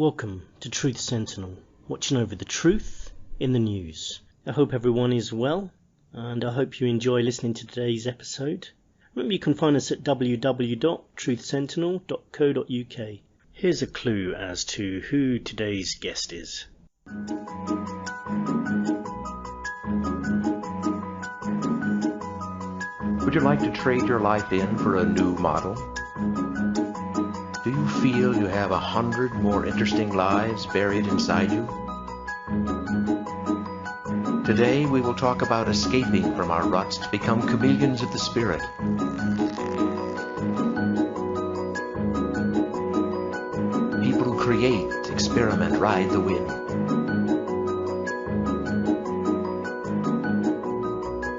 Welcome to Truth Sentinel, watching over the truth in the news. I hope everyone is well, and I hope you enjoy listening to today's episode. Remember, you can find us at www.truthsentinel.co.uk. Here's a clue as to who today's guest is. Would you like to trade your life in for a new model? Do you feel you have 100 more interesting lives buried inside you? Today we will talk about escaping from our ruts to become chameleons of the spirit. People who create, experiment, ride the wind.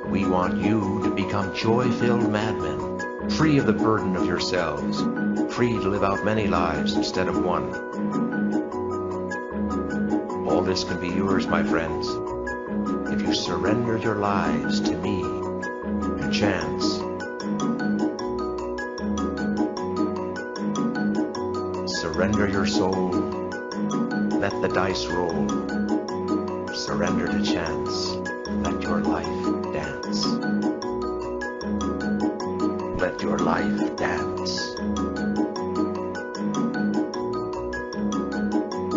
We want you to become joy-filled madmen, free of the burden of yourselves, free to live out many lives instead of one. All this can be yours, my friends, if you surrender your lives to me and chance. Surrender your soul, let the dice roll. Surrender to chance, let your life dance. Let your life dance.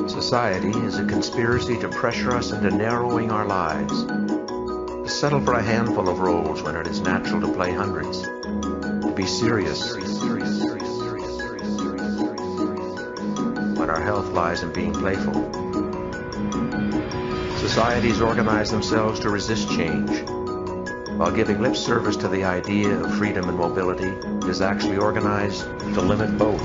Society is a conspiracy to pressure us into narrowing our lives, to settle for a handful of roles when it is natural to play hundreds, to be serious when our health lies in being playful. Societies organize themselves to resist change, while giving lip service to the idea of freedom and mobility is actually organized to limit both.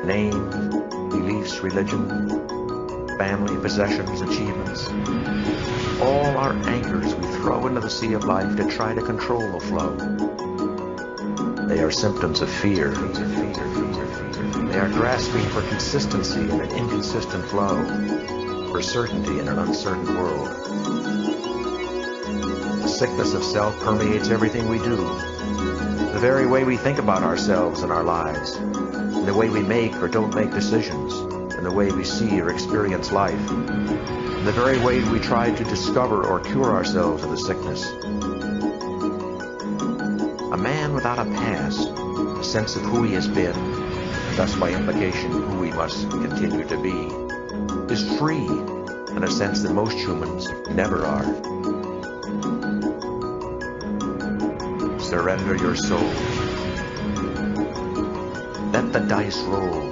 Name, beliefs, religion, family, possessions, achievements, all are anchors we throw into the sea of life to try to control the flow. They are symptoms of fear. They are grasping for consistency in an inconsistent flow, for certainty in an uncertain world. The sickness of self permeates everything we do, the very way we think about ourselves and our lives, and the way we make or don't make decisions, and the way we see or experience life, and the very way we try to discover or cure ourselves of the sickness. A man without a past, a sense of who he has been, and thus by implication who he must continue to be, is free in a sense that most humans never are. Surrender your soul. Let the dice roll.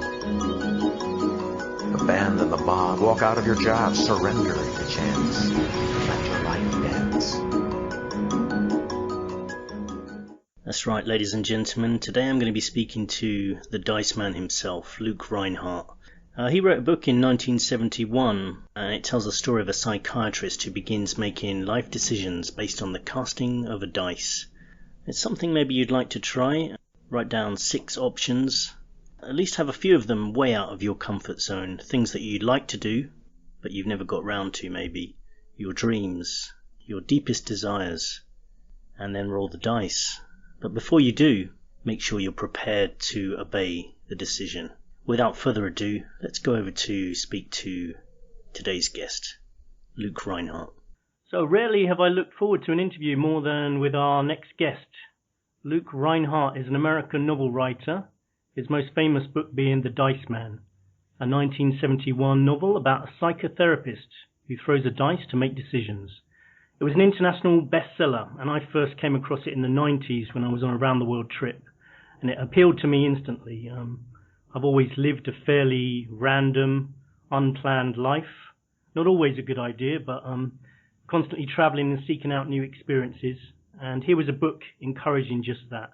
Abandon the mob. Walk out of your job. Surrender to chance. Let your life dance. That's right, ladies and gentlemen. Today I'm going to be speaking to the Dice Man himself, Luke Rhinehart. He wrote a book in 1971, and it tells the story of a psychiatrist who begins making life decisions based on the casting of a dice. It's something maybe you'd like to try. Write down 6 options. At least have a few of them way out of your comfort zone. Things that you'd like to do, but you've never got round to maybe. Your dreams, your deepest desires. And then roll the dice. But before you do, make sure you're prepared to obey the decision. Without further ado, let's go over to speak to today's guest, Luke Rhinehart. So rarely have I looked forward to an interview more than with our next guest. Luke Rhinehart is an American novel writer, his most famous book being The Dice Man, a 1971 novel about a psychotherapist who throws a dice to make decisions. It was an international bestseller, and I first came across it in the 90s when I was on a round-the-world trip, and it appealed to me instantly. I've always lived a fairly random, unplanned life. Not always a good idea, but constantly travelling and seeking out new experiences. And here was a book encouraging just that.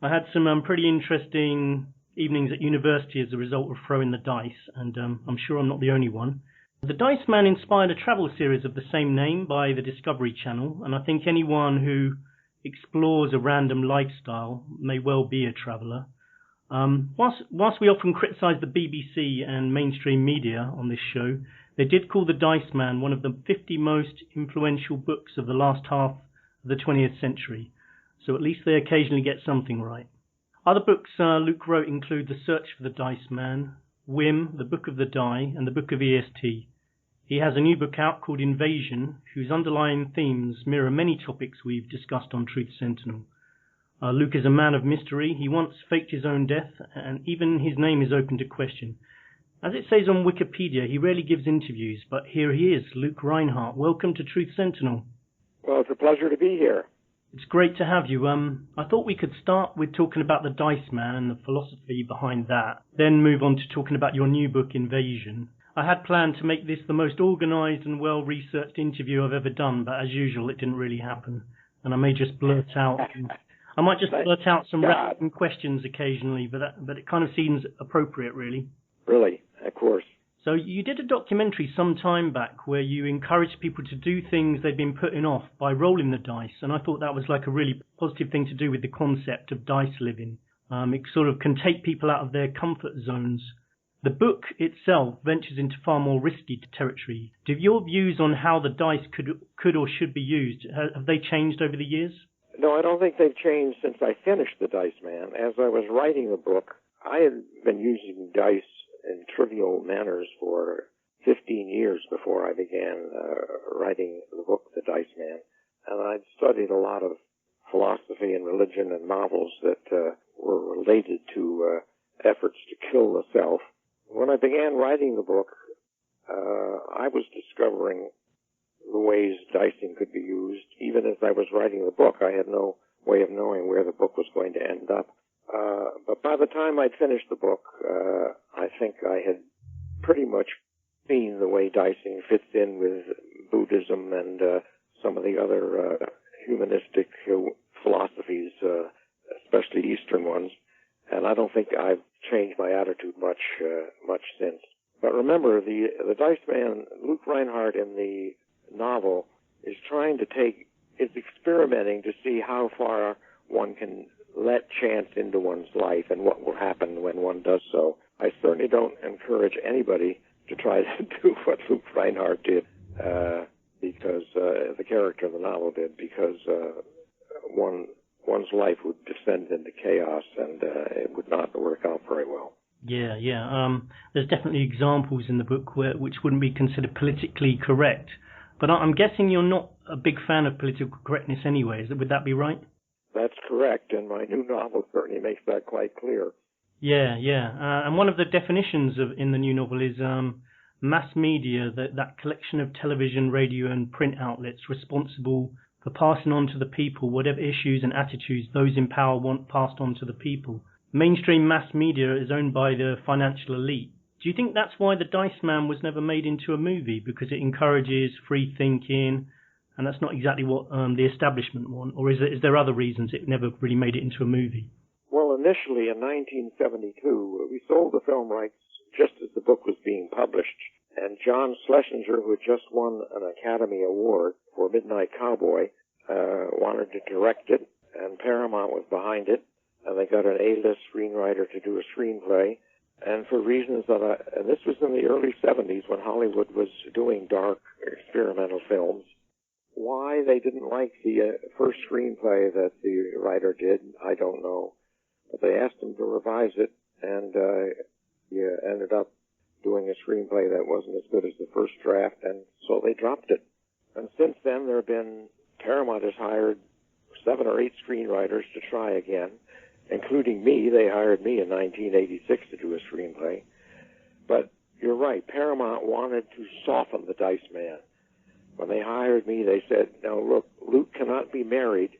I had some pretty interesting evenings at university as a result of throwing the dice, and I'm sure I'm not the only one. The Dice Man inspired a travel series of the same name by the Discovery Channel, and I think anyone who explores a random lifestyle may well be a traveller. Whilst we often criticise the BBC and mainstream media on this show, they did call The Dice Man one of the 50 most influential books of the last half of the 20th century. so at least they occasionally get something right. Other books Luke wrote include The Search for the Dice Man, Whim, The Book of the Die, and The Book of EST. He has a new book out called Invasion, whose underlying themes mirror many topics we've discussed on Truth Sentinel. Luke is a man of mystery. He once faked his own death, and even his name is open to question. As it says on Wikipedia, he rarely gives interviews, but here he is, Luke Rhinehart. Welcome to Truth Sentinel. Well, it's a pleasure to be here. It's great to have you. I thought we could start with talking about the Dice Man and the philosophy behind that, then move on to talking about your new book, Invasion. I had planned to make this the most organised and well-researched interview I've ever done, but as usual, it didn't really happen. And I may just blurt out. I might just blurt out some random questions occasionally, but it kind of seems appropriate, really. Really, of course. So you did a documentary some time back where you encouraged people to do things they'd been putting off by rolling the dice, and I thought that was like a really positive thing to do with the concept of dice living. It sort of can take people out of their comfort zones. The book itself ventures into far more risky territory. Do your views on how the dice could or should be used, have they changed over the years? No, I don't think they've changed since I finished The Dice Man. As I was writing the book, I had been using dice in trivial manners for 15 years before I began writing the book, The Dice Man. And I'd studied a lot of philosophy and religion and novels that were related to efforts to kill the self. When I began writing the book, I was discovering the ways dicing could be used. Even as I was writing the book, I had no way of knowing where the book was going to end up. But by the time I'd finished the book, I think I had pretty much seen the way dicing fits in with Buddhism and some of the other humanistic philosophies, especially Eastern ones. And I don't think I've changed my attitude much since. But remember, the Dice Man, Luke Rhinehart in the novel, is experimenting to see how far one can let chance into one's life and what will happen when one does so. I certainly don't encourage anybody to try to do what Luke Rhinehart did, because the character in the novel did, because one's life would descend into chaos and it would not work out very well. Yeah. There's definitely examples in the book which wouldn't be considered politically correct. But I'm guessing you're not a big fan of political correctness anyway. Would that be right? That's correct, and my new novel certainly makes that quite clear. Yeah. And one of the definitions in the new novel is mass media, that collection of television, radio, and print outlets responsible for passing on to the people whatever issues and attitudes those in power want passed on to the people. Mainstream mass media is owned by the financial elite. Do you think that's why The Dice Man was never made into a movie? Because it encourages free thinking, and that's not exactly what the establishment want? Or is there other reasons it never really made it into a movie? Well, initially in 1972, we sold the film rights just as the book was being published. And John Schlesinger, who had just won an Academy Award for Midnight Cowboy, wanted to direct it, and Paramount was behind it. And they got an A-list screenwriter to do a screenplay. And for reasons and this was in the early 70s when Hollywood was doing dark experimental films. Why they didn't like the first screenplay that the writer did, I don't know. But they asked him to revise it, and he ended up doing a screenplay that wasn't as good as the first draft, and so they dropped it. And since then, Paramount has hired 7 or 8 screenwriters to try again, including me. They hired me in 1986 to do a screenplay. But you're right, Paramount wanted to soften The Dice Man. When they hired me, they said, now look, Luke cannot be married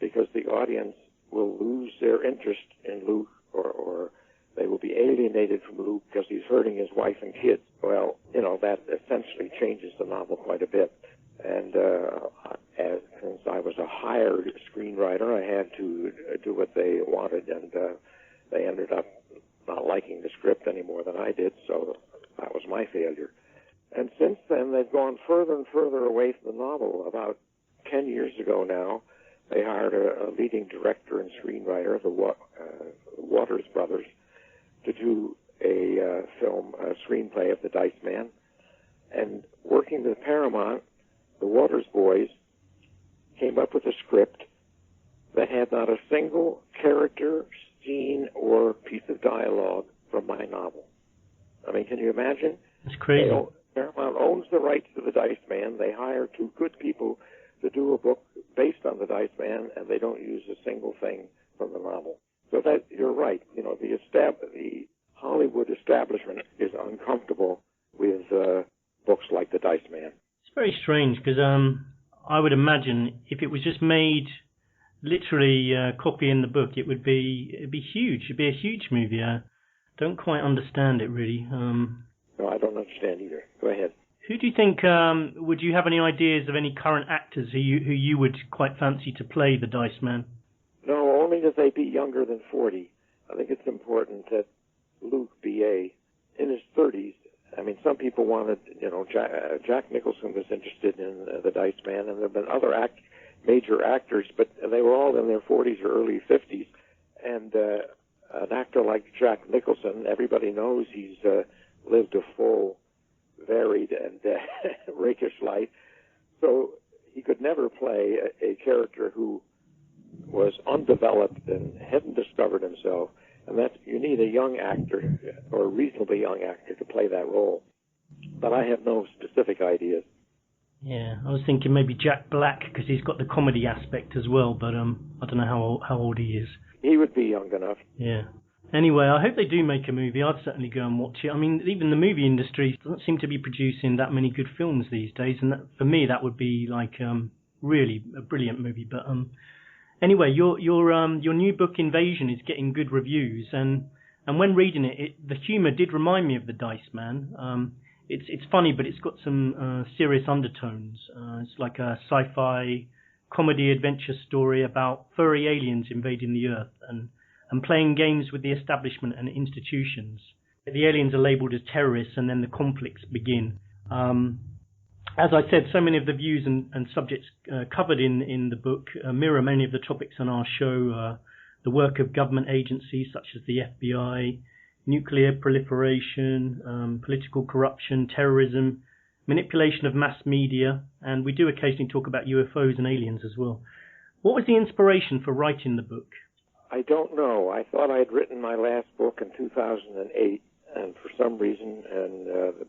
because the audience will lose their interest in Luke, or they will be alienated from Luke because he's hurting his wife and kids. Well, that essentially changes the novel quite a bit. And since I was a hired screenwriter, I had to do what they wanted, and they ended up not liking the script any more than I did, so that was my failure. And since then, they've gone further and further away from the novel. About 10 years ago now, they hired a leading director and screenwriter, the Waters brothers, to do a screenplay of The Dice Man. And working with Paramount, the Waters boys came up with a script that had not a single character, scene, or piece of dialogue from my novel. I mean, can you imagine? It's crazy. Paramount owns the rights to the Dice Man. They hire two good people to do a book based on the Dice Man, and they don't use a single thing from the novel. So that you're right. You know, the Hollywood establishment is uncomfortable with books like the Dice Man. It's very strange because I would imagine if it was just made literally copying the book, it'd be huge. It'd be a huge movie. I don't quite understand it really. No, I don't understand either. Go ahead. Who do you think? Would you have any ideas of any current actors who you would quite fancy to play the Dice Man? No, only that they be younger than 40. I think it's important that Luke B.A. in his 30s. I mean, some people wanted, you know, Jack Nicholson was interested in the Dice Man, and there have been other major actors, but they were all in their 40s or early 50s. And an actor like Jack Nicholson, everybody knows he's lived a full, varied, and rakish life. So he could never play a character who was undeveloped and hadn't discovered himself. And that you need a young actor, or a reasonably young actor, to play that role. But I have no specific ideas. Yeah, I was thinking maybe Jack Black, because he's got the comedy aspect as well, but I don't know how old he is. He would be young enough. Yeah. Anyway, I hope they do make a movie. I'd certainly go and watch it. I mean, even the movie industry doesn't seem to be producing that many good films these days, and for me that would be like really a brilliant movie. But anyway, your new book Invasion is getting good reviews, and when reading it, the humour did remind me of the Dice Man. It's funny, but it's got some serious undertones. It's like a sci-fi comedy adventure story about furry aliens invading the Earth and playing games with the establishment and institutions. The aliens are labelled as terrorists, and then the conflicts begin. As I said, so many of the views and subjects covered in the book mirror many of the topics on our show, the work of government agencies such as the FBI, nuclear proliferation, political corruption, terrorism, manipulation of mass media, and we do occasionally talk about UFOs and aliens as well. What was the inspiration for writing the book? I don't know. I thought I had written my last book in 2008, and for some reason, in the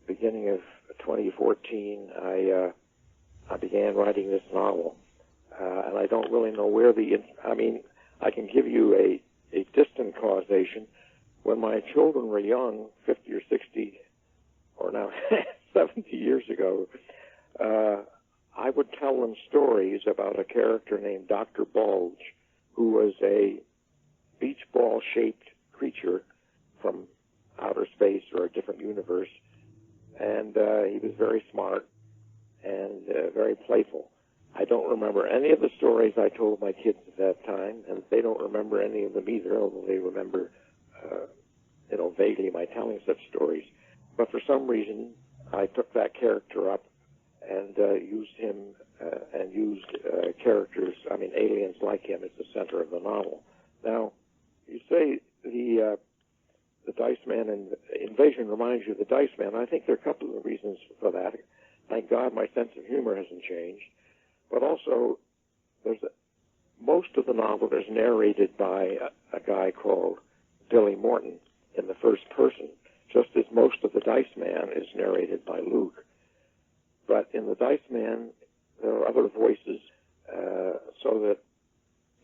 beginning of 2014, I began writing this novel. And I don't really know where I can give you a distant causation. When my children were young, 50 or 60, or now 70 years ago, I would tell them stories about a character named Dr. Bulge, who was a beach ball-shaped creature from outer space or a different universe. And he was very smart and very playful. I don't remember any of the stories I told my kids at that time, and they don't remember any of them either, although they remember, vaguely my telling such stories. But for some reason, I took that character up and used him and used aliens like him as the center of the novel. Now, you say the Dice Man and Invasion reminds you of the Dice Man. I think there are a couple of reasons for that. Thank God my sense of humor hasn't changed. But also, most of the novel is narrated by a guy called Billy Morton in the first person, just as most of the Dice Man is narrated by Luke. But in the Dice Man, there are other voices, so that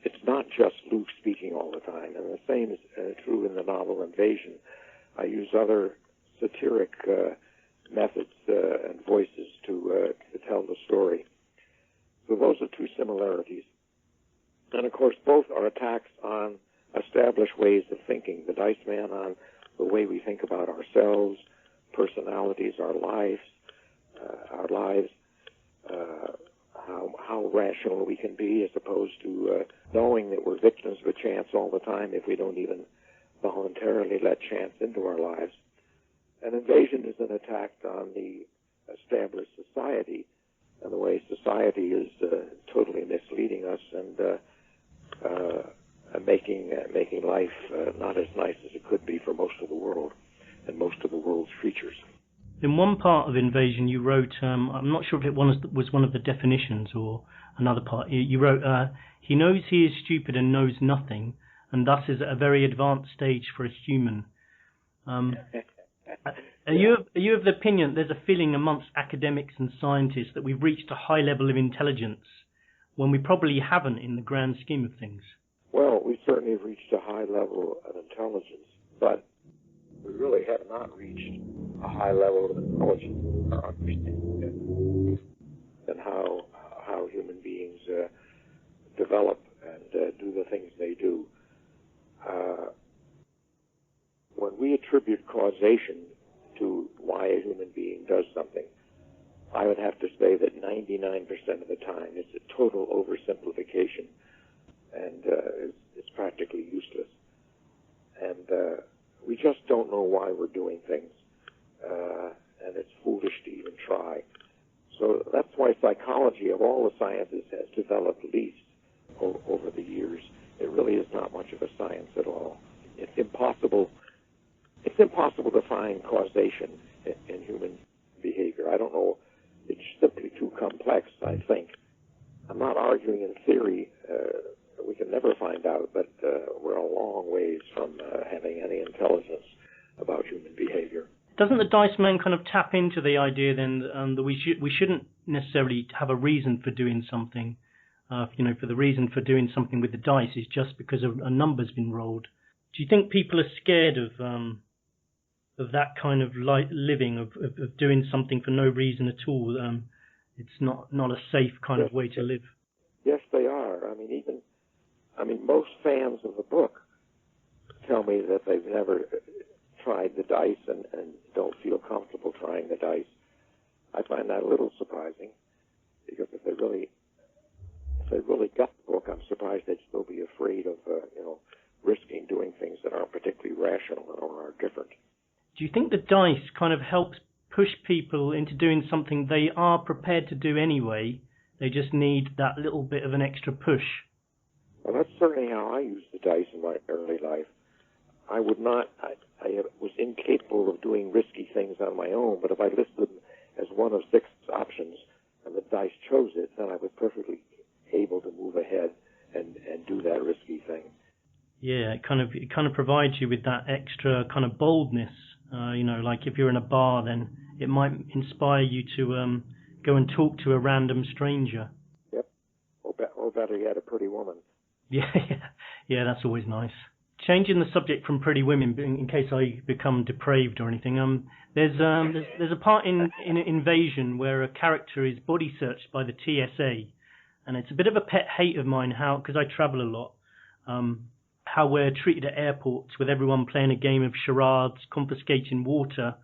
it's not just Luke speaking all the time. And the same is true in the novel Invasion. I use other satiric methods and voices to tell the story. So those are two similarities. And of course, both are attacks on established ways of thinking. The Dice Man on the way we think about ourselves, personalities, our lives, how rational we can be, as opposed to knowing that we're victims of a chance all the time if we don't even voluntarily let chance into our lives. And Invasion is an attack on the established society and the way society is totally misleading us and making life not as nice as it could be for most of the world and most of the world's creatures. In one part of Invasion, you wrote, I'm not sure if it was one of the definitions or another part, you wrote, he knows he is stupid and knows nothing, and thus is at a very advanced stage for a human. Are you of the opinion there's a feeling amongst academics and scientists that we've reached a high level of intelligence when we probably haven't in the grand scheme of things? Well, we certainly have reached a high level of intelligence, but we really have not reached a high level of intelligence or understanding than how human beings develop and do the things they do. When we attribute causation to why a human being does something, I would have to say that 99% of the time it's a total oversimplification, and it's practically useless. And we just don't know why we're doing things, and it's foolish to even try. So that's why psychology of all the sciences has developed least over the years. It really is not much of a science at all. It's impossible to find causation in human behavior. I don't know. It's simply too complex, I think. I'm not arguing in theory. We can never find out, but we're a long ways from having any intelligence about human behavior. Doesn't the Dice Man kind of tap into the idea then that we shouldn't necessarily have a reason for doing something? For the reason for doing something with the dice is just because a number's been rolled. Do you think people are scared of that kind of living, of doing something for no reason at all? It's not a safe kind of way to live. Yes, they are. Most fans of the book tell me that they've never tried the dice and don't feel comfortable trying the dice. I find that a little surprising, because if they really got the book, I'm surprised they'd still be afraid of risking doing things that aren't particularly rational or are different. Do you think the dice kind of helps push people into doing something they are prepared to do anyway? They just need that little bit of an extra push. Well, that's certainly how I used the dice in my early life. I was incapable of doing risky things on my own, but if I listed them as one of 6 options and the dice chose it, then I was perfectly able to move ahead and do that risky thing. Yeah, it kind of provides you with that extra kind of boldness. Like if you're in a bar, then it might inspire you to go and talk to a random stranger. Yep, or better yet, a pretty woman. Yeah, that's always nice. Changing the subject from pretty women, in case I become depraved or anything. There's a part in Invasion where a character is body searched by the TSA, and it's a bit of a pet hate of mine because I travel a lot. How we're treated at airports with everyone playing a game of charades, confiscating water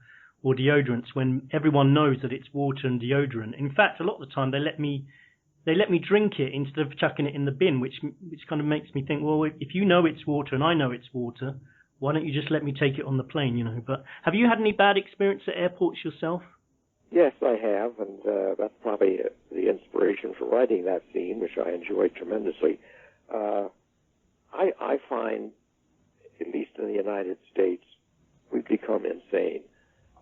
or deodorants when everyone knows that it's water and deodorant. In fact, a lot of the time they let me drink it instead of chucking it in the bin, which kind of makes me think, well, if you know it's water and I know it's water, why don't you just let me take it on the plane, But have you had any bad experience at airports yourself? Yes, I have, and that's probably the inspiration for writing that scene, which I enjoyed tremendously. I find, at least in the United States, we've become insane.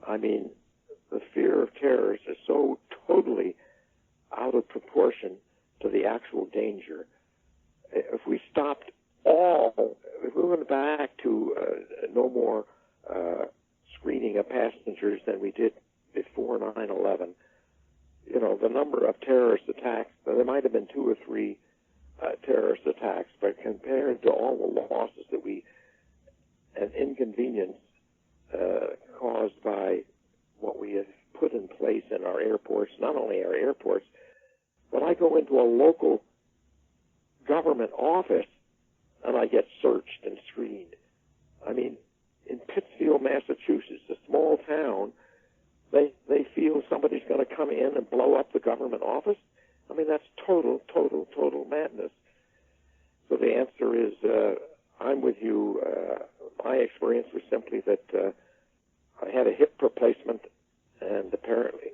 The fear of terrorists is so totally out of proportion to the actual danger. If we went back to no more screening of passengers than we did before 9/11, the number of terrorist attacks, there might have been 2 or 3 terrorist attacks, but compared to all the losses and inconvenience caused by what we have put in place in our airports, not only our airports, but I go into a local government office and I get searched and screened. In Pittsfield, Massachusetts, a small town, they feel somebody's going to come in and blow up the government office. That's total madness. So the answer is, I'm with you. My experience was simply that I had a hip replacement, and apparently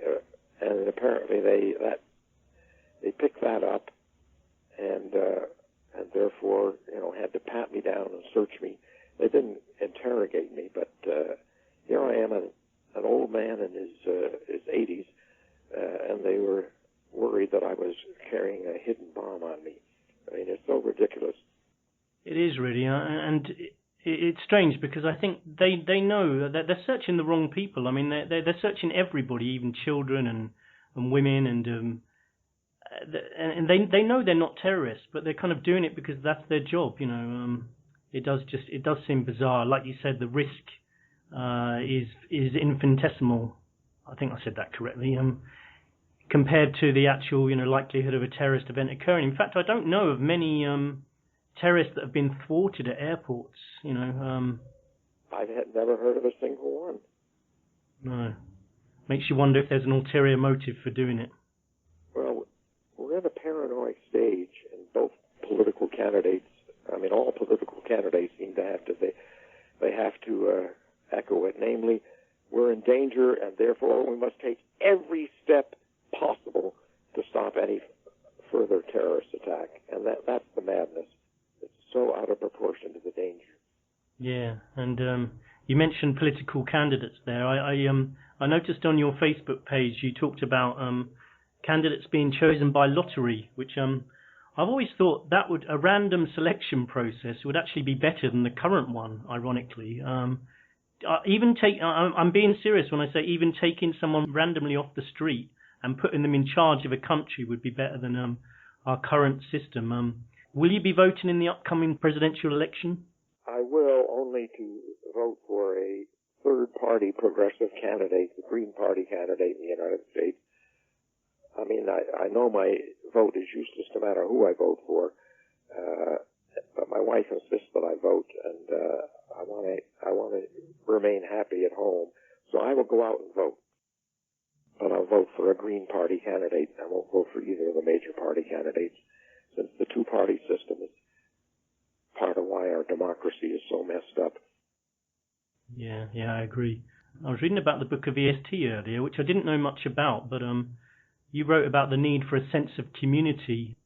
they picked that up, and therefore had to pat me down and search me. They didn't interrogate me, but here I am, an old man in his it's strange because I think they know that they're searching the wrong people. I mean, they're searching everybody, even children and women, and they know they're not terrorists, but they're kind of doing it because that's their job. It does seem bizarre. Like you said, the risk is infinitesimal. I think I said that correctly. Compared to the actual likelihood of a terrorist event occurring. In fact, I don't know of many terrorists that have been thwarted at airports. I've never heard of a single one. No, makes you wonder if there's an ulterior motive for doing it. Well, we're in a paranoid stage, and both political candidates. I mean, all political candidates seem to have to. They have to echo it. Namely, we're in danger, and therefore we must take every step possible to stop any further terrorist attack. And that's the madness. It's so out of proportion to the danger. Yeah, and you mentioned political candidates there. I noticed on your Facebook page you talked about candidates being chosen by lottery, which I've always thought that a random selection process would actually be better than the current one, ironically. I'm being serious when I say even taking someone randomly off the street and putting them in charge of a country would be better than our current system. Will you be voting in the upcoming presidential election? I will, only to vote for a third-party progressive candidate, the Green Party candidate in the United States. I mean, I know my vote is useless no matter who I vote for, but my wife insists that I vote, and I want to remain happy at home, so I will go out and vote. But I'll vote for a Green Party candidate. I won't vote for either of the major party candidates, since the two-party system is part of why our democracy is so messed up. Yeah, I agree. I was reading about the book of EST earlier, which I didn't know much about, but you wrote about the need for a sense of community.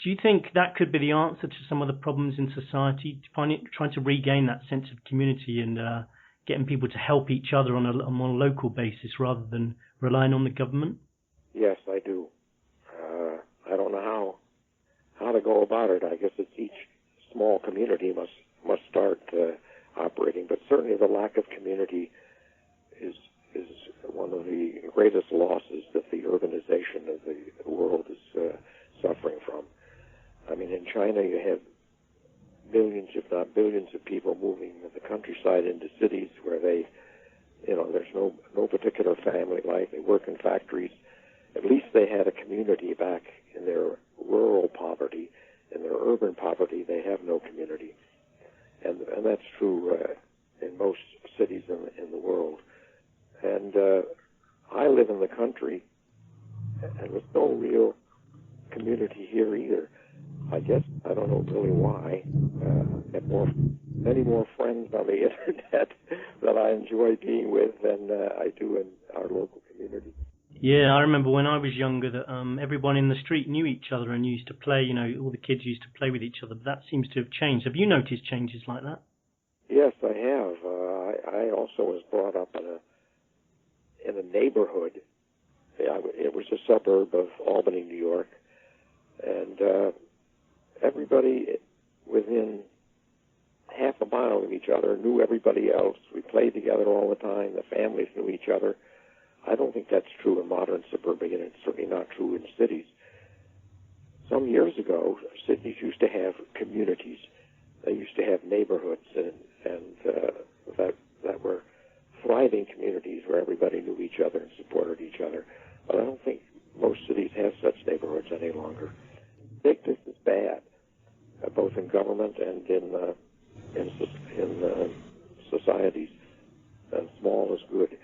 Do you think that could be the answer to some of the problems in society, trying to regain that sense of community and getting people to help each other on a more local basis rather than relying on the government? Yes, I do. I don't know how to go about it. I guess it's each small community must start operating, but certainly the lack of community is one of the greatest losses that the urbanization of the world is suffering from. I mean, in China you have millions, if not billions, of people moving the countryside into cities where there's no particular family life. They work in factories. At least they had a community back in their rural poverty. In their urban poverty, they have no community. And that's true in most cities in the world. And I live in the country, and with no real community here either. I guess I don't know really why. I have many more friends on the internet that I enjoy being with than I do in our local community. Yeah, I remember when I was younger that everyone in the street knew each other and used to play. All the kids used to play with each other. But that seems to have changed. Have you noticed changes like that? Yes, I have. I also was brought up in a neighborhood. It was a suburb of Albany, New York, and everybody within half a mile of each other knew everybody else. We played together all the time. The families knew each other. I don't think that's true in modern suburbia, and it's certainly not true in cities. Some years ago, cities used to have communities. They used to have neighborhoods, and that were thriving communities where everybody knew each other and supported each other. But I don't think most cities have such neighborhoods any longer. I think this is bad, both in government and in societies. And small is good.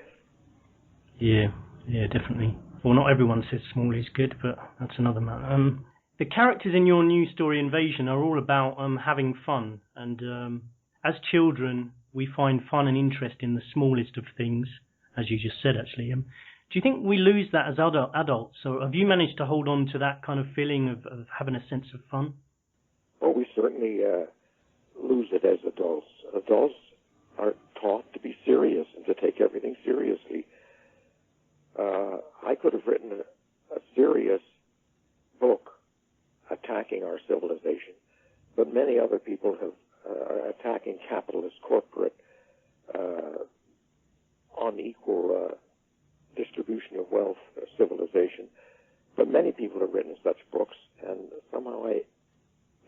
Yeah, definitely. Well, not everyone says small is good, but that's another matter. The characters in your new story, Invasion, are all about having fun. And as children, we find fun and interest in the smallest of things, as you just said, actually. Do you think we lose that as adults? So have you managed to hold on to that kind of feeling of having a sense of fun? Well, we certainly lose it as adults. Adults are taught to be serious and to take everything seriously. I could have written a serious book attacking our civilization, but many other people have attacking capitalist, corporate, unequal distribution of wealth, civilization. But many people have written such books, and somehow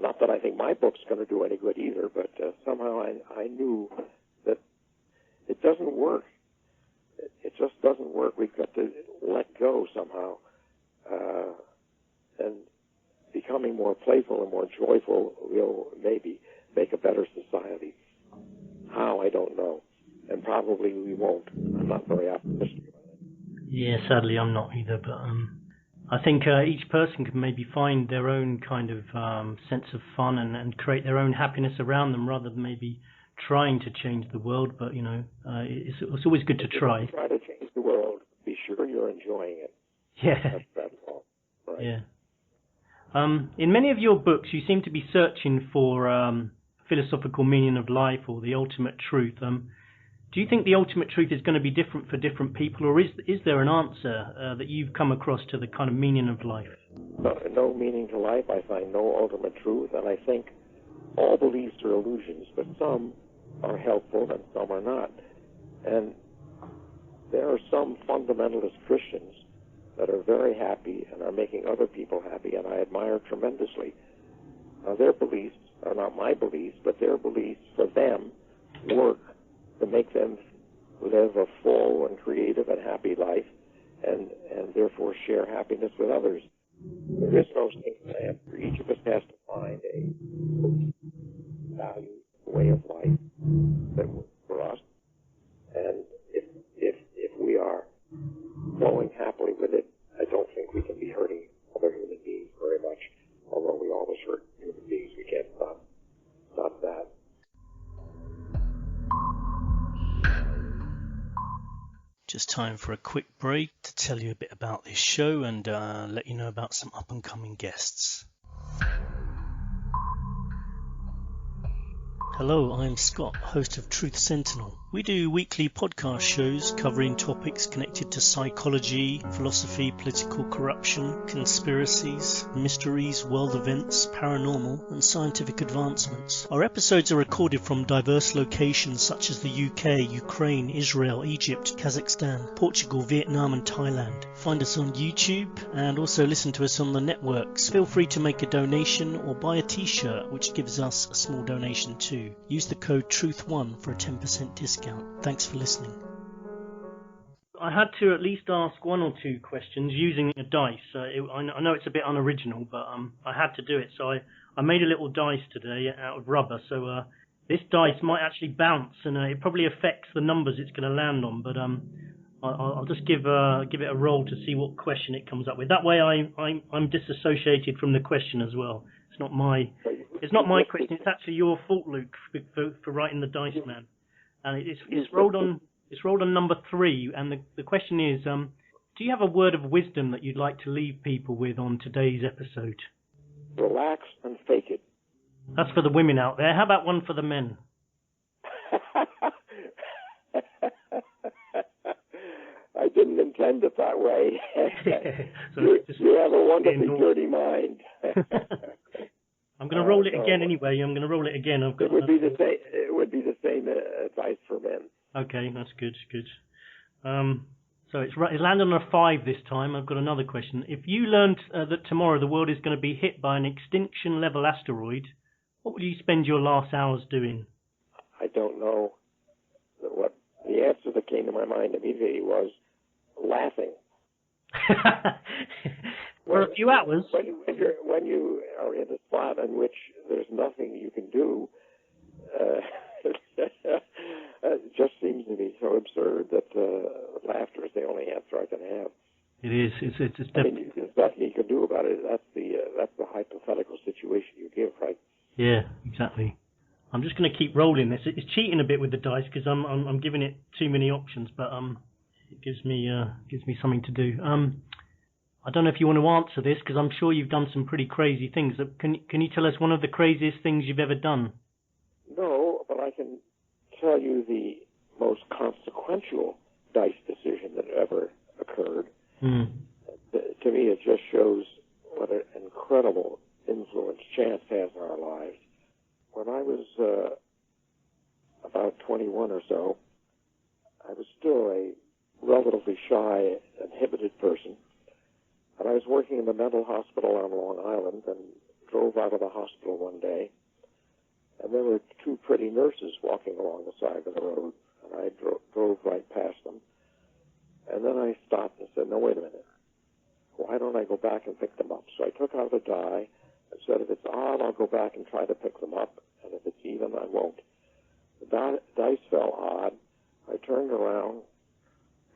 not that I think my book's going to do any good either, but somehow I knew that it doesn't work. It just doesn't work. We've got to let go somehow. And becoming more playful and more joyful will maybe make a better society. How, I don't know. And probably we won't. I'm not very optimistic about it. Yeah, sadly I'm not either, but I think each person can maybe find their own kind of sense of fun and create their own happiness around them rather than maybe trying to change the world. But, it's always good to try. Try to change the world. Be sure you're enjoying it. Yeah. That's all. Right. Yeah. In many of your books, you seem to be searching for philosophical meaning of life or the ultimate truth. Do you think the ultimate truth is going to be different for different people, or is there an answer that you've come across to the kind of meaning of life? No meaning to life. I find no ultimate truth, and I think all beliefs are illusions, but some are helpful and some are not. And there are some fundamentalist Christians that are very happy and are making other people happy, and I admire tremendously. Their beliefs are not my beliefs, but their beliefs for them work to make them live a full and creative and happy life, and therefore share happiness with others. There is no single answer. Each of us has to find a value, way of life that works for us, and if we are going happily with it, I don't think we can be hurting other human beings very much, although we always hurt human beings. We can't stop that. Just time for a quick break to tell you a bit about this show and let you know about some up-and-coming guests. Hello, I'm Scott, host of Truth Sentinel. We do weekly podcast shows covering topics connected to psychology, philosophy, political corruption, conspiracies, mysteries, world events, paranormal, and scientific advancements. Our episodes are recorded from diverse locations such as the UK, Ukraine, Israel, Egypt, Kazakhstan, Portugal, Vietnam, and Thailand. Find us on YouTube and also listen to us on the networks. Feel free to make a donation or buy a t-shirt, which gives us a small donation too. Use the code TRUTH1 for a 10% discount. Thanks for listening. I had to at least ask one or two questions using a dice. I know it's a bit unoriginal, but I had to do it. So I made a little dice today out of rubber. So this dice might actually bounce, and it probably affects the numbers it's going to land on. But I'll just give it a roll to see what question it comes up with. That way I'm disassociated from the question as well. It's not my question. It's actually your fault, Luke, for writing the dice, man. And it's rolled on number 3. And the question is, do you have a word of wisdom that you'd like to leave people with on today's episode? Relax and fake it. That's for the women out there. How about one for the men? I didn't intend it that way. So you have a wonderfully dirty mind. I'm going to roll it again anyway. I'm going to roll it again. It would be the same. It would be the same advice for men. Okay, that's good. So it's landed on a 5 this time. I've got another question. If you learned that tomorrow the world is going to be hit by an extinction-level asteroid, what would you spend your last hours doing? I don't know. What the answer that came to my mind immediately was laughing. For a few hours. When you are in a spot in which there's nothing you can do, it just seems to me so absurd that laughter is the only answer I can have. It is. It's definitely. There's nothing you can do about it. That's the hypothetical situation you give, right? Yeah, exactly. I'm just going to keep rolling this. It's cheating a bit with the dice because I'm giving it too many options, but it gives me something to do. I don't know if you want to answer this because I'm sure you've done some pretty crazy things. Can you tell us one of the craziest things you've ever done? No, but I can tell you the most consequential dice decision that ever occurred. To me, it just shows what an incredible influence chance has in our lives. When I was was about 21 or so, I was still a relatively shy, inhibited person. And I was working in the mental hospital on Long Island and drove out of the hospital one day. And there were two pretty nurses walking along the side of the road. And I drove right past them. And then I stopped and said, no, wait a minute. Why don't I go back and pick them up? So I took out a die and said, if it's odd, I'll go back and try to pick them up. And if it's even, I won't. The dice fell odd. I turned around,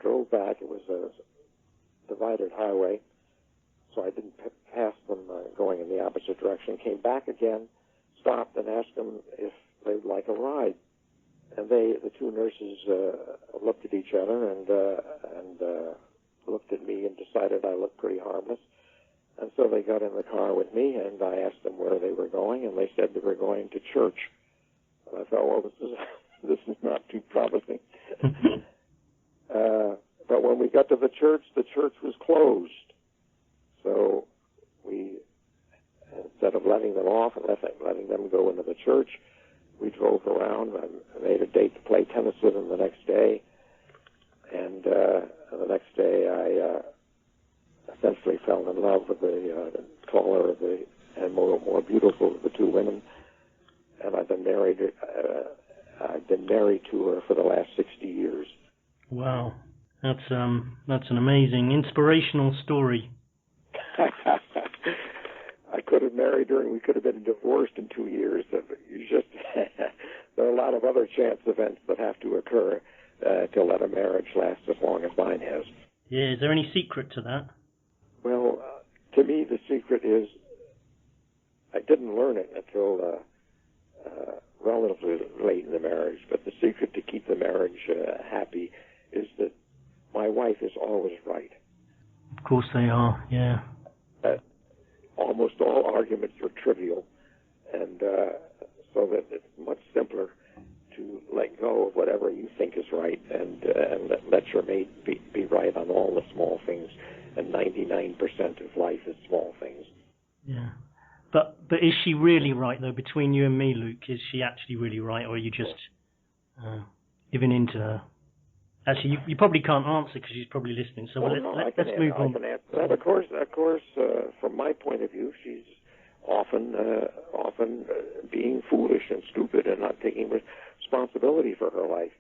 drove back. It was a divided highway, so I didn't pass them going in the opposite direction. Came back again, stopped, and asked them if they'd like a ride. And the two nurses looked at each other and looked at me and decided I looked pretty harmless. And so they got in the car with me, and I asked them where they were going, and they said they were going to church. And I thought, well, this is not too promising. But when we got to the church was closed. So we, instead of letting them off and letting them go into the church, we drove around. I made a date to play tennis with them the next day. And the next day I essentially fell in love with the taller of and more beautiful of the two women. And I've been married to her for the last 60 years. Wow, that's an amazing, inspirational story. I could have married her, and we could have been divorced in 2 years. There are a lot of other chance events that have to occur to let a marriage last as long as mine has. Yeah, is there any secret to that? Well, to me, the secret is I didn't learn it until relatively late in the marriage, but the secret to keep the marriage happy is that my wife is always right. Of course they are, yeah. Almost all arguments are trivial, and so that it's much simpler to let go of whatever you think is right and let your mate be right on all the small things, and 99% of life is small things. Yeah. But is she really right, though, between you and me, Luke? Is she actually really right, or are you just giving in to her? Actually, you probably can't answer because she's probably listening, so let's move on. I can answer that. Of course, from my point of view, she's often being foolish and stupid and not taking responsibility for her life.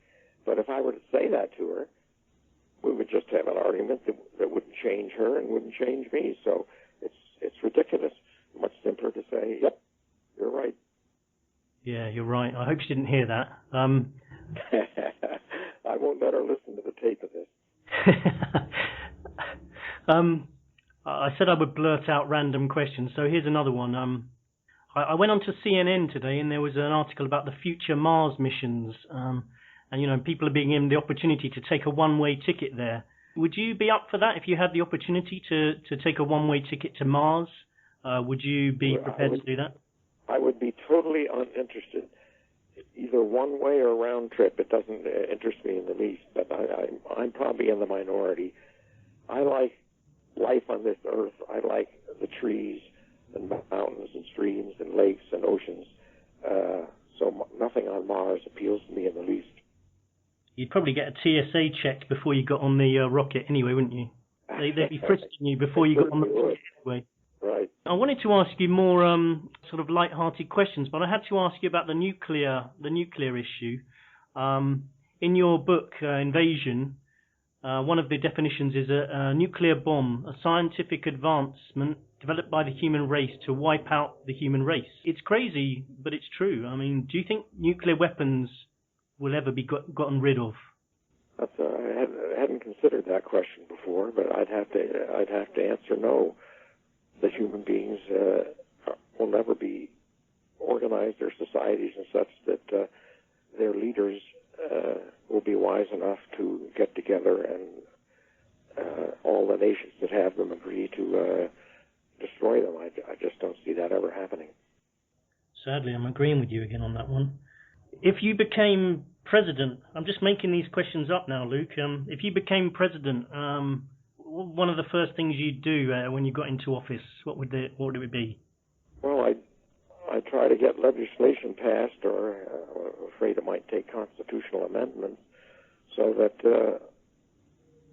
But if I were to say that to her, we would just have an argument that wouldn't change her and wouldn't change me. So it's ridiculous. Much simpler to say, yep, you're right. Yeah, you're right. I hope she didn't hear that. I won't let her listen to the tape of this. I said I would blurt out random questions, so here's another one. I went on to CNN today, and there was an article about the future Mars missions, and people are being given the opportunity to take a one-way ticket there. Would you be up for that if you had the opportunity to take a one-way ticket to Mars? Would you be prepared to do that? I would be totally uninterested. Either one way or round trip, it doesn't interest me in the least, but I'm probably in the minority. I like life on this earth. I like the trees and mountains and streams and lakes and oceans. So nothing on Mars appeals to me in the least. You'd probably get a TSA check before you got on the rocket anyway, wouldn't you? They'd be frisking you before you got on the rocket anyway. Right. I wanted to ask you more sort of light-hearted questions, but I had to ask you about the nuclear issue. In your book, Invasion, one of the definitions is a nuclear bomb, a scientific advancement developed by the human race to wipe out the human race. It's crazy, but it's true. I mean, do you think nuclear weapons will ever be gotten rid of? I hadn't considered that question before, but I'd have to answer no. The human beings will never be organized, their societies and such that their leaders will be wise enough to get together and all the nations that have them agree to destroy them. I just don't see that ever happening. Sadly, I'm agreeing with you again on that one. If you became president, I'm just making these questions up now, Luke. If you became president, one of the first things you'd do when you got into office, what would it be? Well, I try to get legislation passed, or I'm afraid it might take constitutional amendments, so that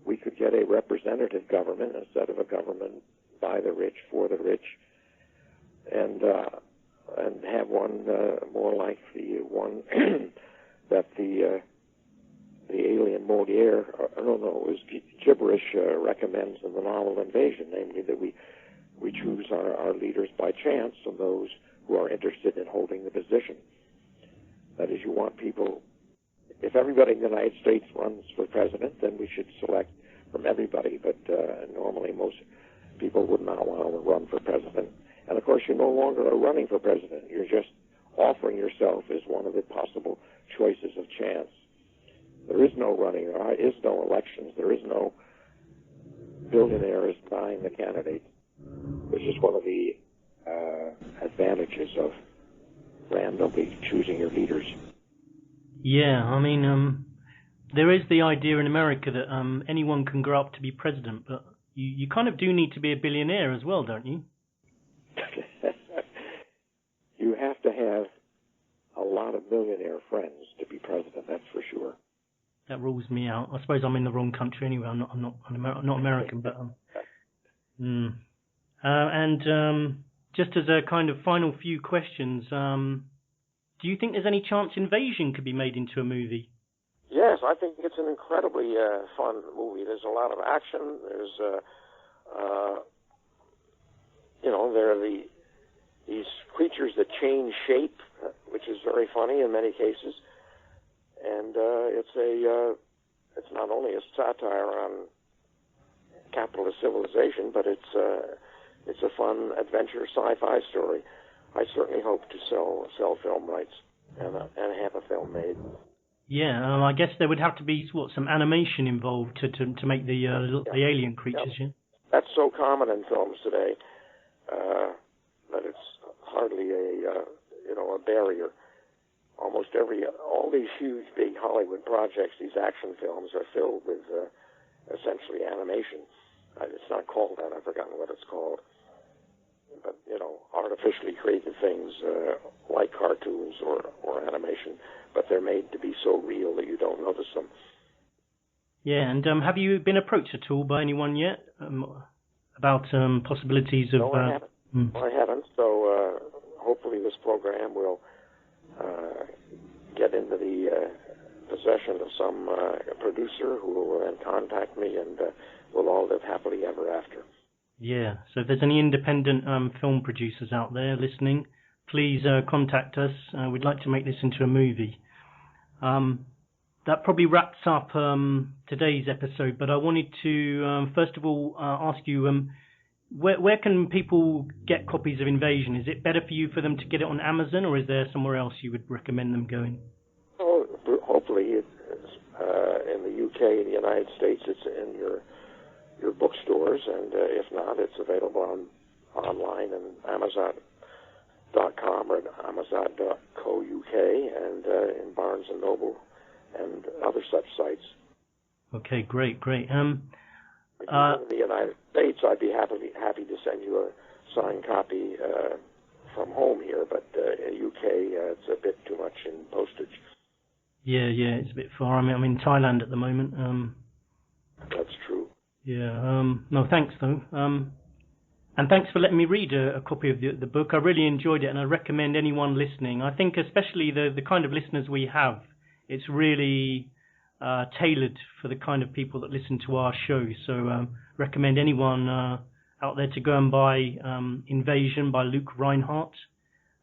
we could get a representative government instead of a government by the rich, for the rich, and have one more like the one that the alien Moliere, it was gibberish, recommends in the novel Invasion, namely that we choose our leaders by chance and those who are interested in holding the position. That is, you want people, if everybody in the United States runs for president, then we should select from everybody, but normally most people would not want to run for president. And of course, you no longer are running for president. You're just offering yourself as one of the possible choices of chance. There is no running, there is no elections, there is no billionaires buying the candidates, which is one of the advantages of randomly choosing your leaders. Yeah, I mean, there is the idea in America that anyone can grow up to be president, but you kind of do need to be a billionaire as well, don't you? You have to have a lot of millionaire friends to be president, that's for sure. That rules me out. I suppose I'm in the wrong country anyway. I'm not American, but and just as a kind of final few questions, do you think there's any chance Invasion could be made into a movie? Yes, I think it's an incredibly fun movie. There's a lot of action. There's there are these creatures that change shape, which is very funny in many cases. And it's not only a satire on capitalist civilization, but it's a fun adventure sci-fi story. I certainly hope to sell film rights and have a film made. Yeah, I guess there would have to be some animation involved to make the alien creatures. Yeah. That's so common in films today that it's hardly a barrier. Almost all these huge, big Hollywood projects, these action films, are filled with essentially animation. It's not called that. I've forgotten what it's called. But, artificially created things like cartoons or animation, but they're made to be so real that you don't notice them. Yeah, and have you been approached at all by anyone yet about possibilities of... No, I haven't. I haven't, so hopefully this program will get into the possession of some producer who will then contact me, and we'll all live happily ever after. Yeah, so if there's any independent film producers out there listening, please contact us. We'd like to make this into a movie. That probably wraps up today's episode, but I wanted to first of all ask you, where can people get copies of Invasion? Is it better for them to get it on Amazon, or is there somewhere else you would recommend them going? Well, hopefully it's in the UK and the United States, it's in your bookstores, and if not, it's available online in Amazon.com or Amazon.co.uk and in Barnes & Noble and other such sites. Okay, great. In the United States, I'd be happy to send you a signed copy from home here, but in UK, it's a bit too much in postage. Yeah, it's a bit far. I mean, I'm in Thailand at the moment. That's true. Yeah. No, thanks though. And thanks for letting me read a copy of the book. I really enjoyed it, and I recommend anyone listening. I think especially the kind of listeners we have, it's really tailored for the kind of people that listen to our show. So recommend anyone out there to go and buy Invasion by Luke Rhinehart,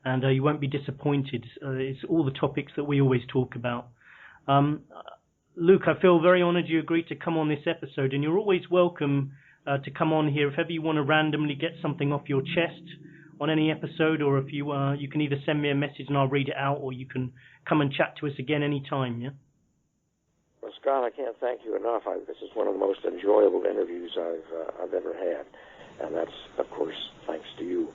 and you won't be disappointed. It's all the topics that we always talk about. Luke, I feel very honoured you agreed to come on this episode, and you're always welcome to come on here if ever you want to randomly get something off your chest on any episode, or if you can either send me a message and I'll read it out, or you can come and chat to us again anytime, yeah? Well, Scott, I can't thank you enough. This is one of the most enjoyable interviews I've ever had, and that's, of course, thanks to you.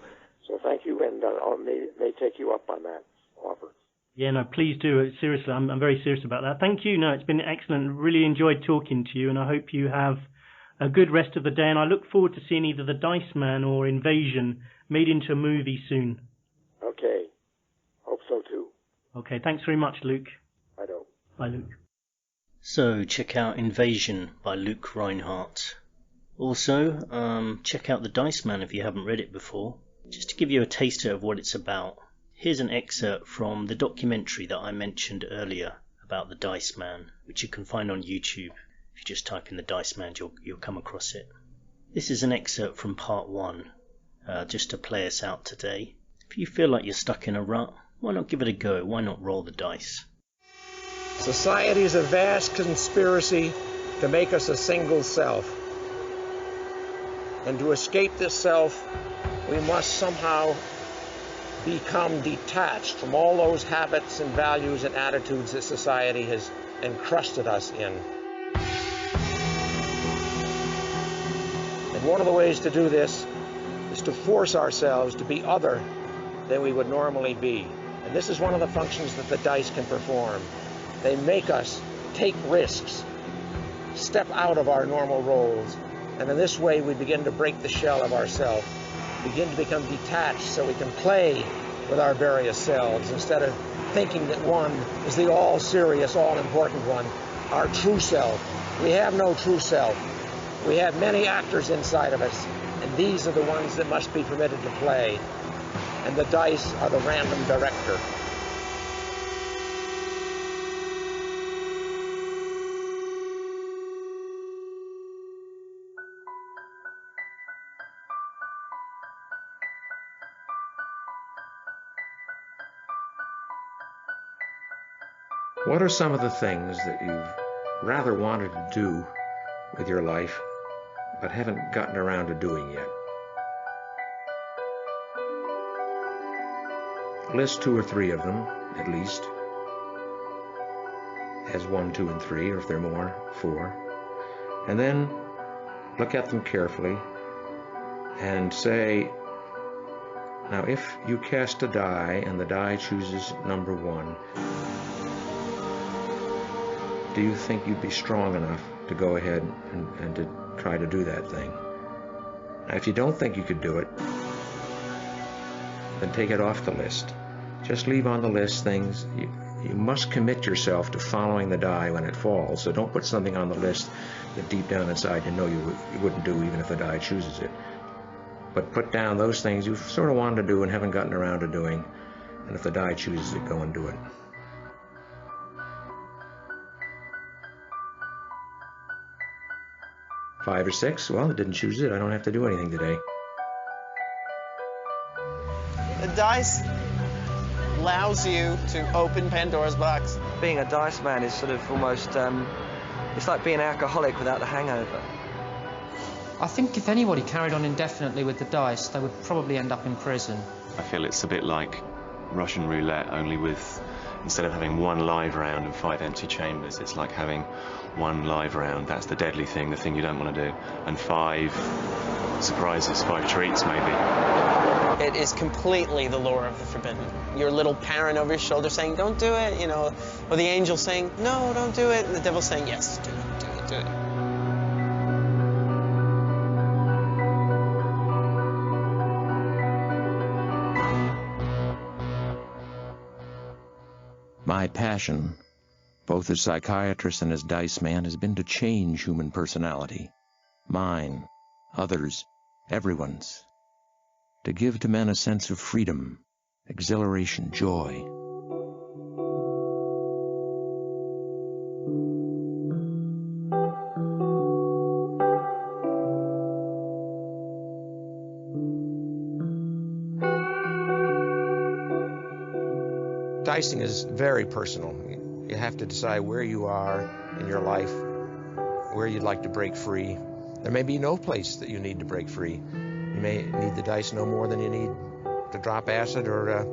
So thank you, and I may take you up on that offer. Yeah, no, please do. Seriously, I'm very serious about that. Thank you. No, it's been excellent. Really enjoyed talking to you, and I hope you have a good rest of the day, and I look forward to seeing either The Dice Man or Invasion made into a movie soon. Okay. Okay, thanks very much, Luke. I don't. Bye, Luke. So, check out Invasion by Luke Rhinehart. Also, check out The Dice Man if you haven't read it before. Just to give you a taster of what it's about, here's an excerpt from the documentary that I mentioned earlier about the Dice Man, which you can find on YouTube. If you just type in the Dice Man, you'll come across it. This is an excerpt from part 1, just to play us out today. If you feel like you're stuck in a rut, why not give it a go? Why not roll the dice? Society is a vast conspiracy to make us a single self. And to escape this self, we must somehow become detached from all those habits and values and attitudes that society has encrusted us in. And one of the ways to do this is to force ourselves to be other than we would normally be. And this is one of the functions that the dice can perform. They make us take risks, step out of our normal roles, and in this way we begin to break the shell of ourselves, begin to become detached so we can play with our various selves instead of thinking that one is the all-serious, all-important one, our true self. We have no true self. We have many actors inside of us, and these are the ones that must be permitted to play. And the dice are the random director. What are some of the things that you've rather wanted to do with your life, but haven't gotten around to doing yet? List 2 or 3 of them, at least. As 1, 2, and 3, or if there are more, 4. And then look at them carefully and say, now if you cast a die and the die chooses number 1, do you think you'd be strong enough to go ahead and to try to do that thing? Now, if you don't think you could do it, then take it off the list. Just leave on the list things. You must commit yourself to following the die when it falls, so don't put something on the list that deep down inside you know you wouldn't do even if the die chooses it. But put down those things you've sort of wanted to do and haven't gotten around to doing, and if the die chooses it, go and do it. Five or 6, well, it didn't choose it. I don't have to do anything today. The dice allows you to open Pandora's box. Being a dice man is sort of almost, it's like being an alcoholic without the hangover. I think if anybody carried on indefinitely with the dice, they would probably end up in prison. I feel it's a bit like Russian roulette, only with, instead of having 1 live round and 5 empty chambers, it's like having 1 live round. That's the deadly thing, the thing you don't want to do, and 5 surprises, 5 treats maybe. It is completely the lure of the forbidden. Your little parent over your shoulder saying, don't do it, you know, or the angel saying, no, don't do it, and the devil saying, yes, do it, do it, do it. My passion, both as psychiatrist and as dice man, has been to change human personality. Mine, others, everyone's. To give to men a sense of freedom, exhilaration, joy. Dicing is very personal. You have to decide where you are in your life, where you'd like to break free. There may be no place that you need to break free. You may need the dice no more than you need to drop acid or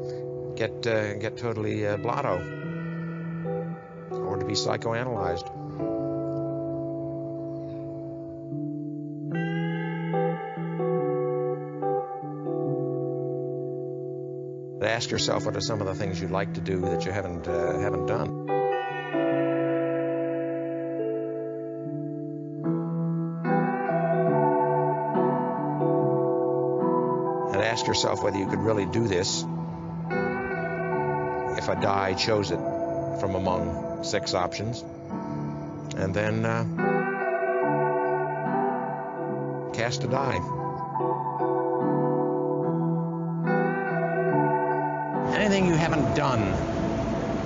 get totally blotto, or to be psychoanalyzed. Ask yourself what are some of the things you'd like to do that you haven't done. And ask yourself whether you could really do this if a die chose it from among 6 options. And then cast a die. Anything you haven't done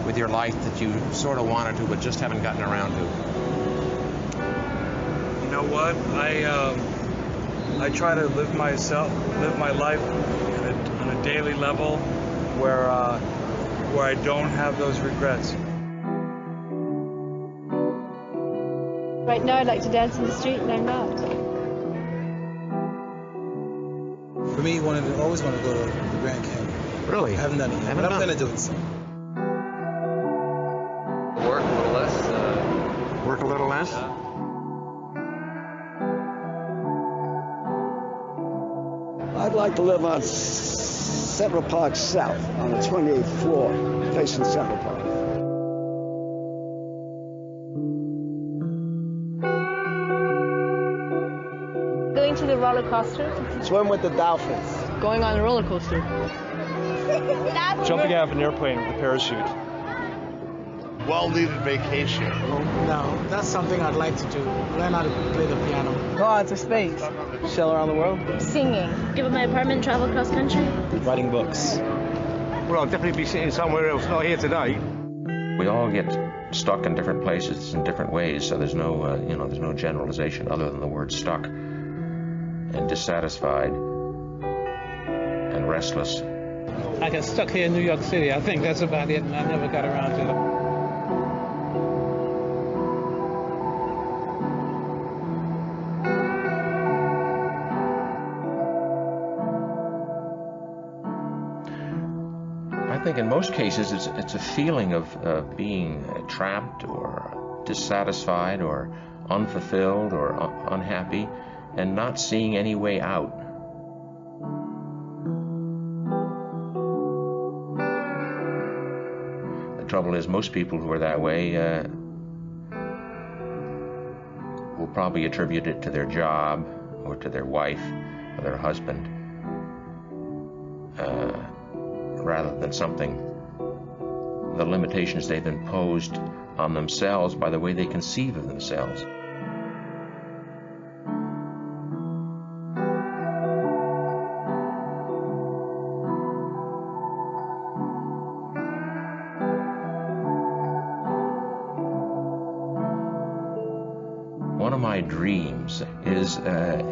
with your life that you sort of wanted to but just haven't gotten around to? You know what? I try to live my life on a daily level where I don't have those regrets. Right now I'd like to dance in the street and I'm not. For me, always want to go to the Grand Canyon. Really? I haven't done it yet, but I'm going to do it soon. Work a little less. Work a little less? I'd like to live on Central Park South, on the 28th floor, facing Central Park. Going to the roller coaster. Swim with the dolphins. Going on a roller coaster. Jumping out of an airplane with a parachute. Well-needed vacation. No, that's something I'd like to do. Learn how to play the piano. Go out to space. Sail around the world. Singing. Give up my apartment, travel across country. Writing books. Well, I'll definitely be sitting somewhere else, not here today. We all get stuck in different places in different ways, so there's no, there's no generalization other than the word stuck and dissatisfied and restless. I got stuck here in New York City. I think that's about it, and I never got around to it. I think in most cases it's a feeling of being trapped or dissatisfied or unfulfilled or unhappy and not seeing any way out. The trouble is most people who are that way will probably attribute it to their job or to their wife or their husband. Rather than something, the limitations they've imposed on themselves by the way they conceive of themselves. One of my dreams is a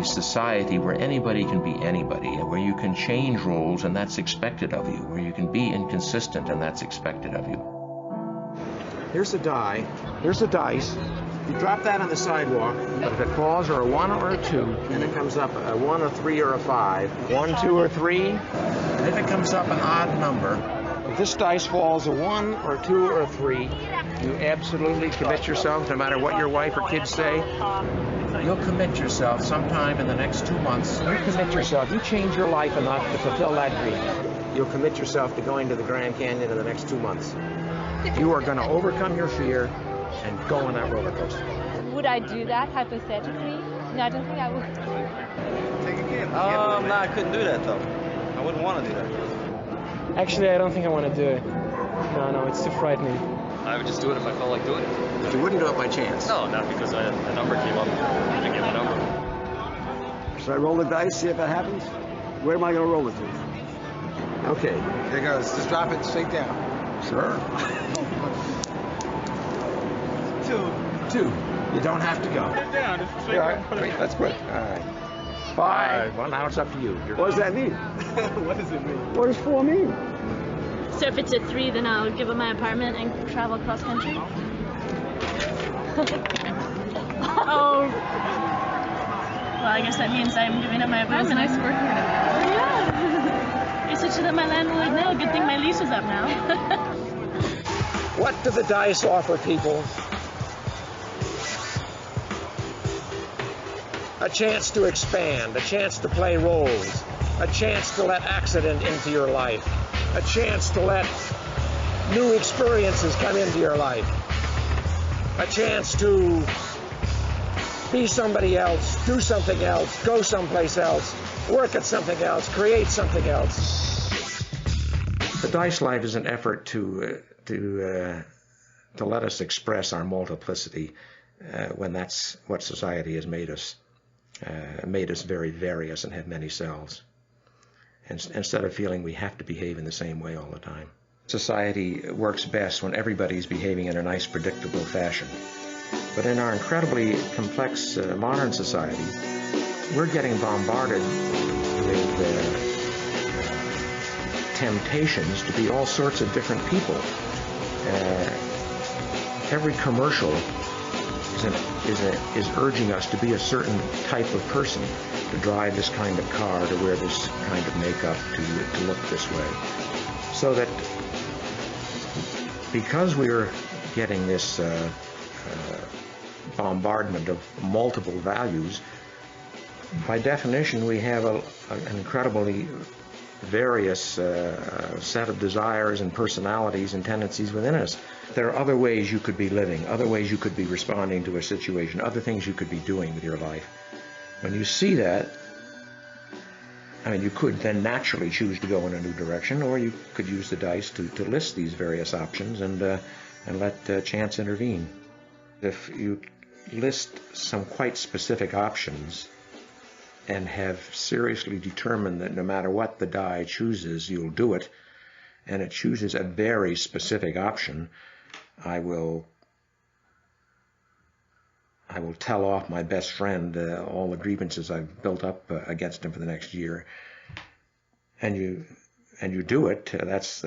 society where anybody can be anybody, where you can change roles and that's expected of you, where you can be inconsistent and that's expected of you. Here's the die. Here's the dice. You drop that on the sidewalk, but if it falls or a 1 or a 2, and it comes up a 1, a 3, or a 5, 1, 2, or 3, and if it comes up an odd number, if this dice falls a 1 or a 2 or a 3, you absolutely commit yourself, no matter what your wife or kids say. You'll commit yourself sometime in the next 2 months. You commit yourself. You change your life enough to fulfill that dream. You'll commit yourself to going to the Grand Canyon in the next 2 months. You are going to overcome your fear and go on that roller coaster. Would I do that hypothetically? No, I don't think I would. No, I couldn't do that though. I wouldn't want to do that. Actually, I don't think I want to do it. No, it's too frightening. I would just do it if I felt like doing it. But you wouldn't do it by chance? No, not because a number came up. I didn't get a number. Should I roll the dice, see if it happens? Where am I going to roll it to? Okay. There it goes. Just drop it straight down. Sure. 2. You don't have to go. Put it down. Just All right. Wait, that's good. All right. 5. Well, now it's up to you. What does that mean? What does it mean? What does 4 mean? So if it's a 3, then I'll give up my apartment and travel across country? Oh. Well, I guess that means I'm giving up my apartment. That was nice work. Yeah. I said to my landlord, no, good thing my lease is up now. What do the dice offer people? A chance to expand, a chance to play roles, a chance to let accident into your life, a chance to let new experiences come into your life, a chance to be somebody else, do something else, go someplace else, work at something else, create something else. The dice life is an effort to let us express our multiplicity when that's what society has made us very various and have many selves. And instead of feeling we have to behave in the same way all the time. Society works best when everybody's behaving in a nice, predictable fashion. But in our incredibly complex modern society, we're getting bombarded with temptations to be all sorts of different people. Every commercial is urging us to be a certain type of person, to drive this kind of car, to wear this kind of makeup, to look this way. So that because we're getting this bombardment of multiple values, by definition we have an incredibly various set of desires and personalities and tendencies within us. There are other ways you could be living, other ways you could be responding to a situation, other things you could be doing with your life. When you see that, I mean, you could then naturally choose to go in a new direction, or you could use the dice to list these various options and let chance intervene. If you list some quite specific options and have seriously determined that no matter what the die chooses, you'll do it, and it chooses a very specific option, I will tell off my best friend all the grievances I've built up against him for the next year. And you do it. That's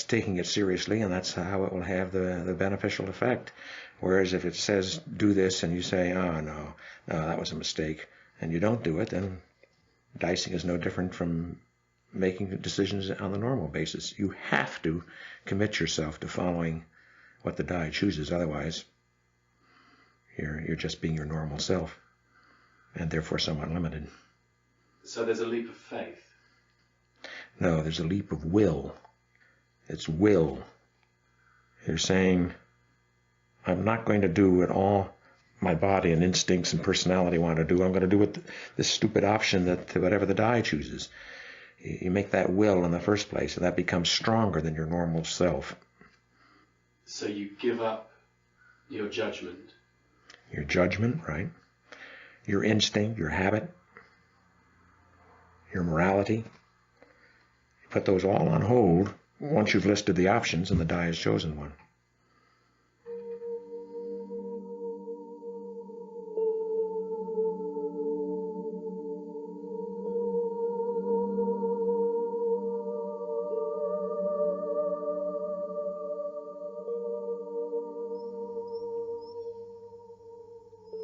taking it seriously, and that's how it will have the beneficial effect. Whereas if it says do this and you say, oh no, that was a mistake, and you don't do it, then dicing is no different from making decisions on the normal basis. You have to commit yourself to following what the die chooses. Otherwise, you're just being your normal self, and therefore somewhat limited. So there's a leap of faith? No, there's a leap of will. It's will. You're saying, I'm not going to do what all my body and instincts and personality want to do. I'm going to do it this stupid option that whatever the die chooses. You make that will in the first place, and that becomes stronger than your normal self. So you give up your judgment. Your judgment, right? Your instinct, your habit, your morality. You put those all on hold once you've listed the options and the die has chosen one.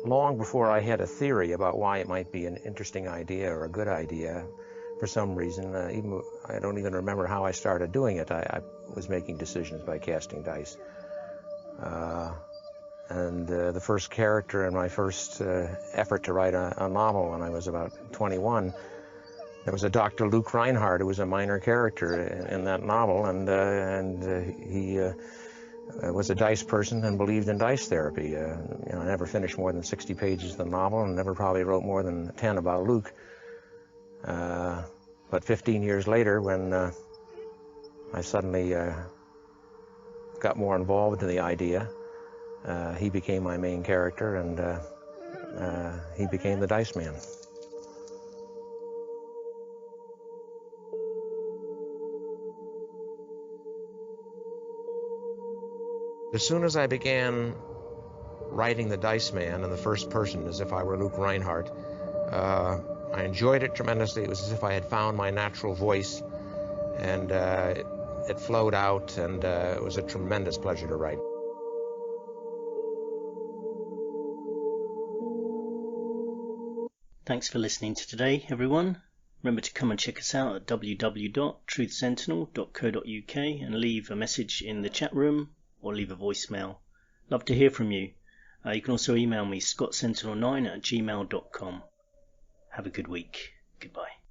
Long before I had a theory about why it might be an interesting idea or a good idea, for some reason, I don't even remember how I started doing it. I was making decisions by casting dice. And the first character in my first effort to write a novel when I was about 21, there was a Dr. Luke Rhinehart who was a minor character in that novel, and he was a dice person and believed in dice therapy. I never finished more than 60 pages of the novel and never probably wrote more than 10 about Luke. But 15 years later, when I suddenly got more involved in the idea, he became my main character, and he became the Dice Man. As soon as I began writing the Dice Man in the first person, as if I were Luke Rhinehart, I enjoyed it tremendously. It was as if I had found my natural voice, and it flowed out, and it was a tremendous pleasure to write. Thanks for listening to today, everyone. Remember to come and check us out at www.truthsentinel.co.uk and leave a message in the chat room or leave a voicemail. Love to hear from you. You can also email me, scottsentinel9@gmail.com. Have a good week. Goodbye.